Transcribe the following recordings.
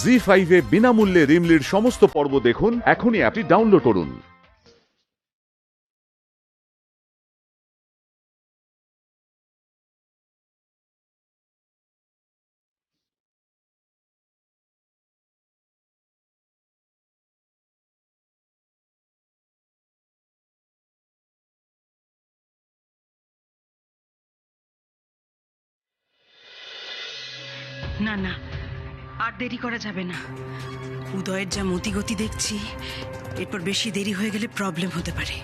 জি5 এ বিনামূল্যে রিমলির সমস্ত পর্ব দেখুন এখনই অ্যাপটি ডাউনলোড করুন। না না, আর দেরি করা যাবে না। উদয়ের যা মতিগতি দেখছি, এরপর বেশি দেরি হয়ে গেলে প্রবলেম হতে পারে।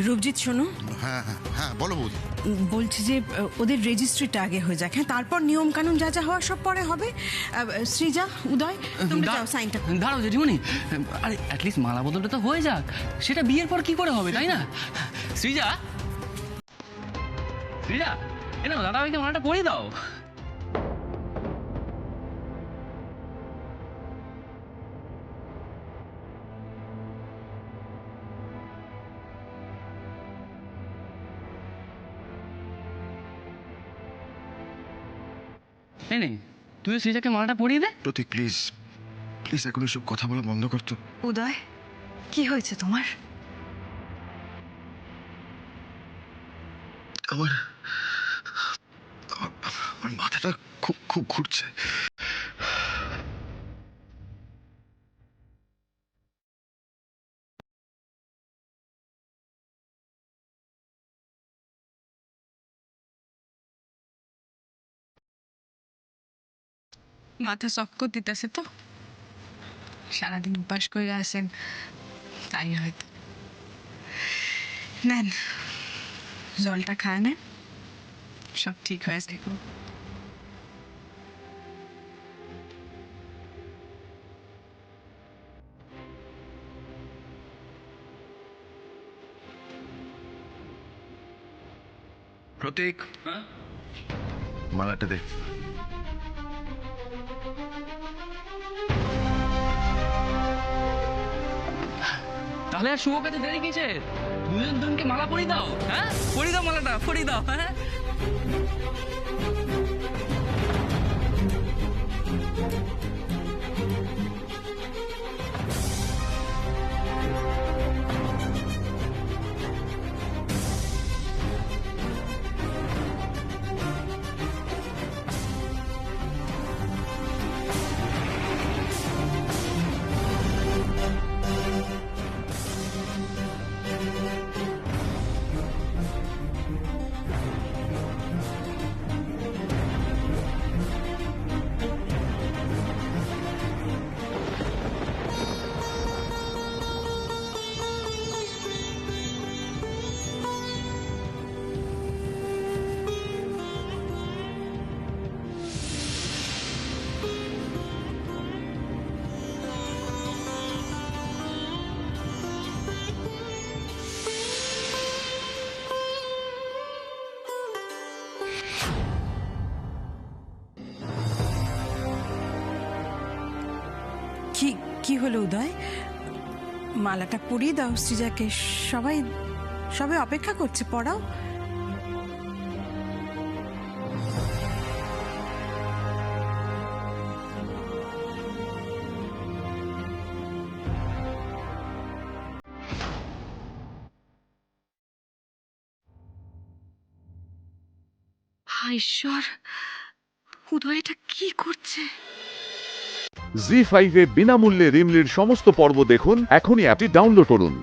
রূপজিৎ শোনো, হ্যাঁ হ্যাঁ হ্যাঁ, বলো বৌদি। বলছি যে ওদের রেজিস্ট্রিটা আগে হয়ে যাক, হ্যাঁ, তারপর নিয়ম কানুন যা যা হওয়ার সব পরে হবে। সৃজা, উদয়, তোমরা যাও সাইনটা। দাঁড়াও জেঠিমণি, আরে অ্যাটলিস্ট মালা বদলটা তো হয়ে যাক। সেটা বিয়ের পর কি করে হবে, তাই না? সৃজা, সৃজা, এ নাও দাদা ভাইকে মালাটা পরিয়ে দাও। এই নে, তুই সৃজাকে মালাটা পরিয়ে দে। প্রতীক প্লিজ প্লিজ এখন এসব কথা বলা বন্ধ করতো। উদয়, কি হয়েছে তোমার? আমার আমার মাথাটা খুব খুব ঘুরছে। মাথা শক্ত দিতেছে তো, সারাদিন উপাস করে আসেন, তাই হয়তো। নেন, জলটা খায় নেন, সব ঠিক হয়ে যাবে। প্রতীক, হ্যাঁ? মালাটা দে। তাহলে আর শুভ কাছে দেরি কিসে? দুজনকে মালা পরিয়ে দাও। হ্যাঁ, পরিয়ে দাও মালাটা, পরিয়ে দাও। হ্যাঁ, কি কি হলো উদয়? মালাটা পরিয়ে দাও সৃজাকে, সবাই সবাই অপেক্ষা করছে, পড়াও। হায় ঈশ্বর, উদয় এটা কি করছে? জি5 এ বিনামূল্যে রিমলির সমস্ত পর্ব দেখুন এখনই অ্যাপটি ডাউনলোড করুন।